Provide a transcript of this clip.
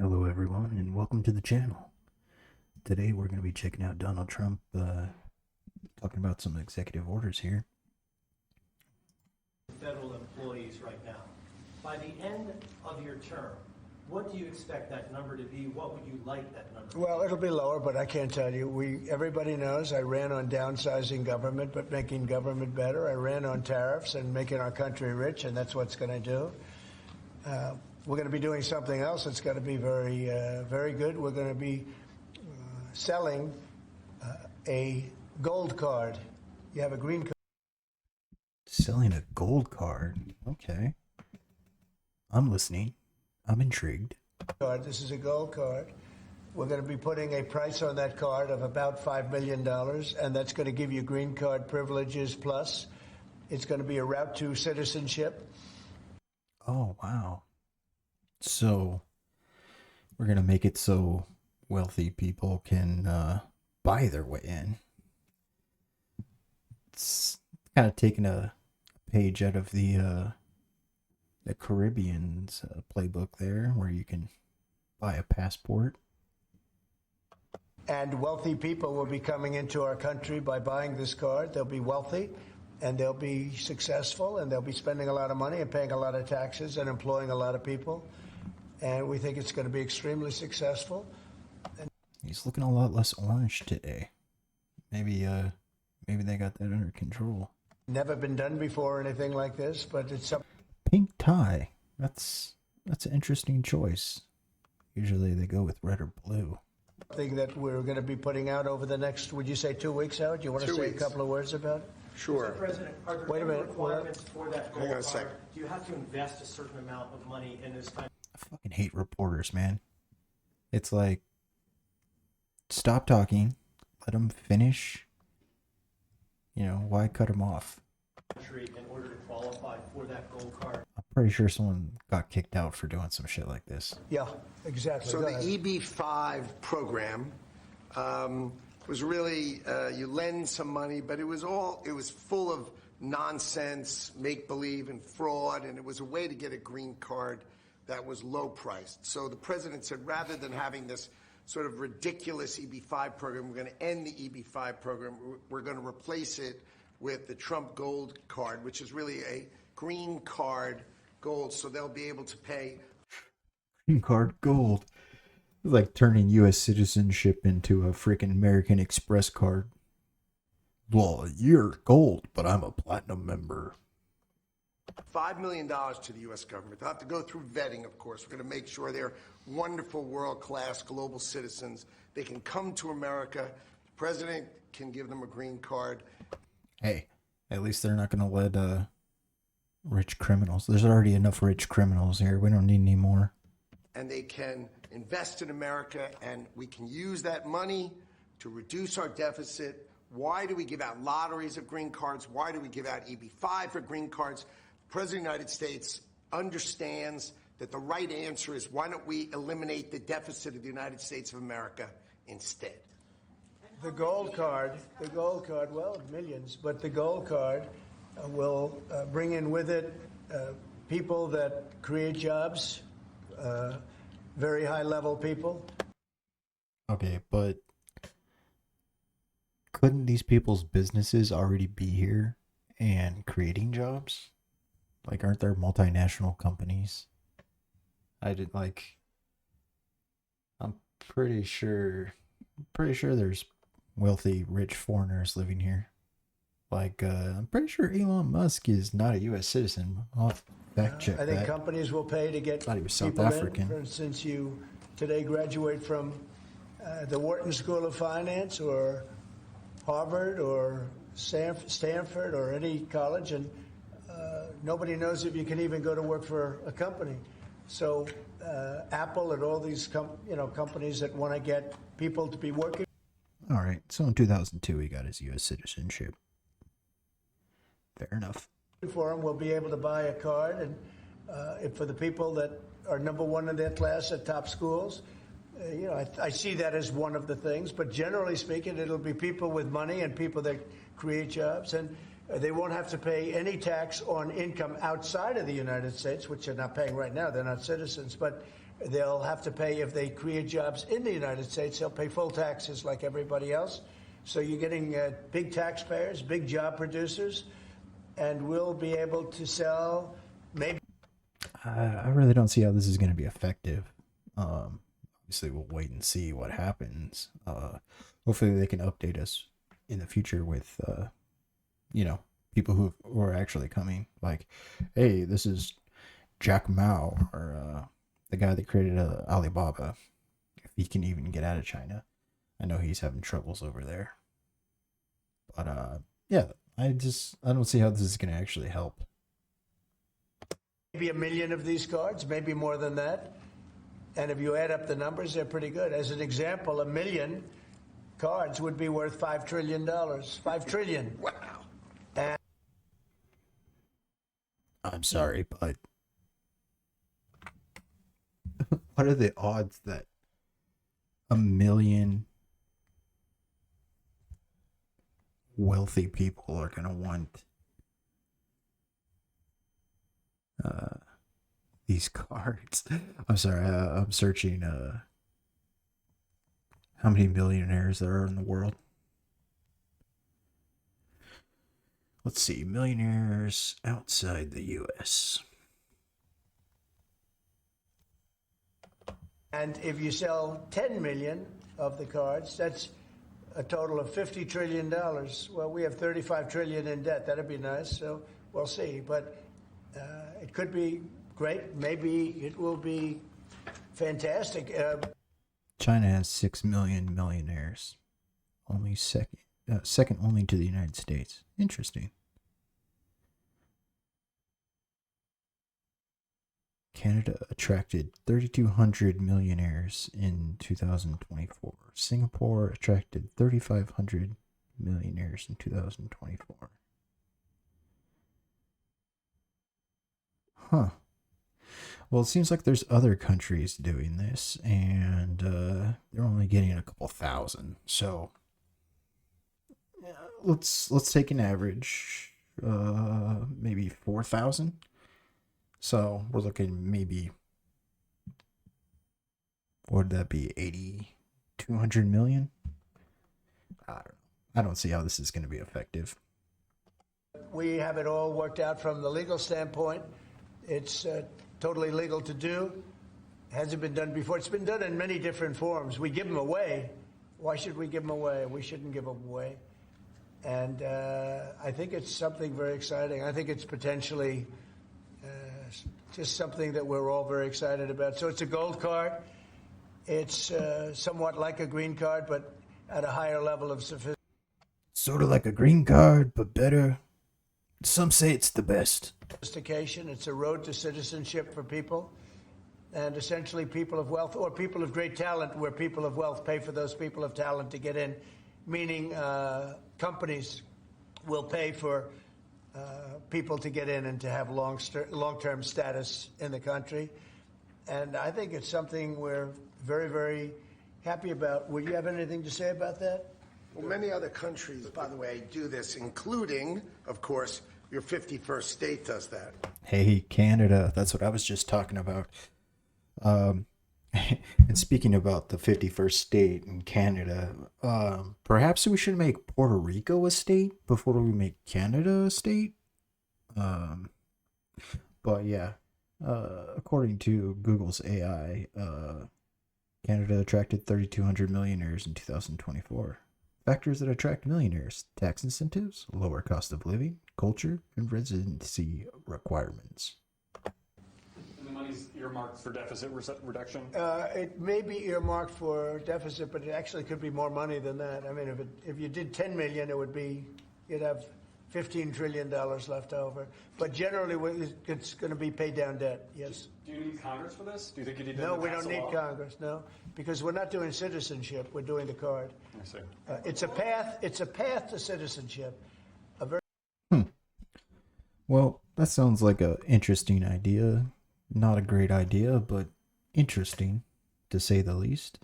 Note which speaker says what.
Speaker 1: Hello, everyone, and welcome to the channel. Today, we're going to be checking out Donald Trump, talking about some executive orders here.
Speaker 2: Federal employees right now. By the end of your term, what do you expect that number to be? What would you like that number to be?
Speaker 3: Well, it'll be lower, but I can't tell you. Everybody knows I ran on downsizing government, but making government better. I ran on tariffs and making our country rich, and that's what's going to do. We're going to be doing something else that's going to be very good. We're going to be selling a gold card. You have a green card.
Speaker 1: Selling a gold card. Okay. I'm listening. I'm intrigued.
Speaker 3: This is a gold card. We're going to be putting a price on that card of about $5 million, and that's going to give you green card privileges plus. It's going to be a route to citizenship.
Speaker 1: Oh, wow. So, we're going to make it so wealthy people can buy their way in. It's kind of taking a page out of the Caribbean's playbook there, where you can buy a passport.
Speaker 3: And wealthy people will be coming into our country by buying this card. They'll be wealthy, and they'll be successful, and they'll be spending a lot of money and paying a lot of taxes and employing a lot of people. And we think it's going to be extremely successful.
Speaker 1: He's looking a lot less orange today. Maybe they got that under control.
Speaker 3: Never been done before or anything like this, but it's something.
Speaker 1: Pink tie. That's an interesting choice. Usually they go with red or blue.
Speaker 3: Something that we're going to be putting out over the next, would you say 2 weeks, Howard? Do you want to
Speaker 4: 2
Speaker 3: say
Speaker 4: weeks.
Speaker 3: a couple of words about it?
Speaker 4: Sure.
Speaker 2: Mr. President, are there
Speaker 3: Wait a
Speaker 2: any
Speaker 3: minute.
Speaker 2: requirements for that gold
Speaker 4: Hang on a
Speaker 2: card?
Speaker 4: second.
Speaker 2: Do you have to invest a certain amount of money in this kind?
Speaker 1: I fucking hate reporters, man. It's like, stop talking. Let them finish. You know, why cut them off?
Speaker 2: Country in order to qualify for that gold card?
Speaker 1: I'm pretty sure someone got kicked out for doing some shit like this.
Speaker 3: Yeah, exactly.
Speaker 4: So
Speaker 3: Go
Speaker 4: the
Speaker 3: ahead.
Speaker 4: EB-5 program was really, you lend some money, but it was full of nonsense, make-believe, and fraud, and it was a way to get a green card that was low-priced. So the president said, rather than having this sort of ridiculous EB-5 program, we're going to end the EB-5 program. We're going to replace it with the Trump Gold Card, which is really a green card gold, so they'll be able to pay.
Speaker 1: Green card gold. It's like turning U.S. citizenship into a freaking American Express card. Well, you're gold, but I'm a platinum member.
Speaker 4: $5 million to the U.S. government. They'll have to go through vetting, of course. We're going to make sure they're wonderful, world-class global citizens. They can come to America. The president can give them a green card.
Speaker 1: Hey, at least they're not going to let rich criminals. There's already enough rich criminals here. We don't need any more.
Speaker 4: And they can invest in America, and we can use that money to reduce our deficit. Why do we give out lotteries of green cards? Why do we give out EB-5 for green cards? The President of the United States understands that the right answer is, why don't we eliminate the deficit of the United States of America instead?
Speaker 3: The gold card, well, millions, but the gold card will bring in with it people that create jobs, very high-level people.
Speaker 1: Okay, but couldn't these people's businesses already be here and creating jobs? Like, aren't there multinational companies? I'm pretty sure there's wealthy, rich foreigners living here. Like, I'm pretty sure Elon Musk is not a U.S. citizen. I'll fact check
Speaker 3: I think
Speaker 1: that.
Speaker 3: companies will pay to get
Speaker 1: Thought he was South
Speaker 3: people
Speaker 1: African.
Speaker 3: in. For instance, you today graduate from the Wharton School of Finance or Harvard or Stanford or any college, and nobody knows if you can even go to work for a company. So Apple and all these companies that want to get people to be working.
Speaker 1: All right, so in 2002 he got his U.S. citizenship. Fair enough.
Speaker 3: For them will be able to buy a card, and if for the people that are number one in their class at top schools, I see that as one of the things. But generally speaking, it'll be people with money and people that create jobs, and they won't have to pay any tax on income outside of the United States, which they're not paying right now. They're not citizens, but They'll have to pay, if they create jobs in the United States, they'll pay full taxes like everybody else. So you're getting big taxpayers, big job producers, and we'll be able to sell maybe.
Speaker 1: I really don't see how this is going to be effective. Obviously, we'll wait and see what happens. Hopefully, they can update us in the future with, people who are actually coming. Like, hey, this is Jack Ma, or the guy that created Alibaba. If he can even get out of China, I know he's having troubles over there. But yeah, I don't see how this is going to actually help.
Speaker 3: Maybe 1 million of these cards, maybe more than that. And if you add up the numbers, they're pretty good. As an example, 1 million cards would be worth $5 trillion. $5 trillion.
Speaker 4: Wow.
Speaker 3: And
Speaker 1: I'm sorry, but what are the odds that 1 million wealthy people are going to want these cards? I'm sorry, I'm searching how many millionaires there are in the world. Let's see, millionaires outside the U.S.
Speaker 3: And if you sell 10 million of the cards, that's a total of $50 trillion. Well, we have 35 trillion in debt. That'd be nice. So we'll see. But it could be great. Maybe it will be fantastic.
Speaker 1: China has 6 million millionaires, only second only to the United States. Interesting. Canada attracted 3,200 millionaires in 2024. Singapore attracted 3,500 millionaires in 2024. Huh. Well, it seems like there's other countries doing this, and they're only getting a couple thousand. So let's take an average, maybe 4,000. So we're looking maybe, what would that be, 200 million? I don't know. I don't see how this is going to be effective.
Speaker 3: We have it all worked out from the legal standpoint. It's totally legal to do. Hasn't been done before. It's been done in many different forms. We give them away. Why should we give them away? We shouldn't give them away. And I think it's something very exciting. I think it's potentially just something that we're all very excited about. So it's a gold card. It's somewhat like a green card, but at a higher level of sophistication.
Speaker 1: Sort of like a green card, but better. Some say it's the best.
Speaker 3: It's a road to citizenship for people, and essentially people of wealth or people of great talent, where people of wealth pay for those people of talent to get in, meaning companies will pay for people to get in and to have long-term status in the country. And I think it's something we're very, very happy about. Would you have anything to say about that?
Speaker 4: Well, many other countries, by the way, do this, including, of course, your 51st state does that.
Speaker 1: Hey, Canada. That's what I was just talking about. And speaking about the 51st state in Canada, perhaps we should make Puerto Rico a state before we make Canada a state. But yeah, according to Google's AI, Canada attracted 3,200 millionaires in 2024. Factors that attract millionaires: tax incentives, lower cost of living, culture, and residency requirements.
Speaker 5: And the money's earmarked for deficit reduction?
Speaker 3: It may be earmarked for deficit, but it actually could be more money than that. I mean, if you did 10 million, you'd have $15 trillion left over. But generally, it's going to be paid down debt, yes.
Speaker 5: Do you need Congress for this? Do you think you need
Speaker 3: No,
Speaker 5: to
Speaker 3: we
Speaker 5: pass
Speaker 3: don't
Speaker 5: a
Speaker 3: need
Speaker 5: law?
Speaker 3: Congress, no, because we're not doing citizenship, we're doing the card.
Speaker 5: I see.
Speaker 3: It's a path to citizenship.
Speaker 1: Well, that sounds like an interesting idea. Not a great idea, but interesting, to say the least.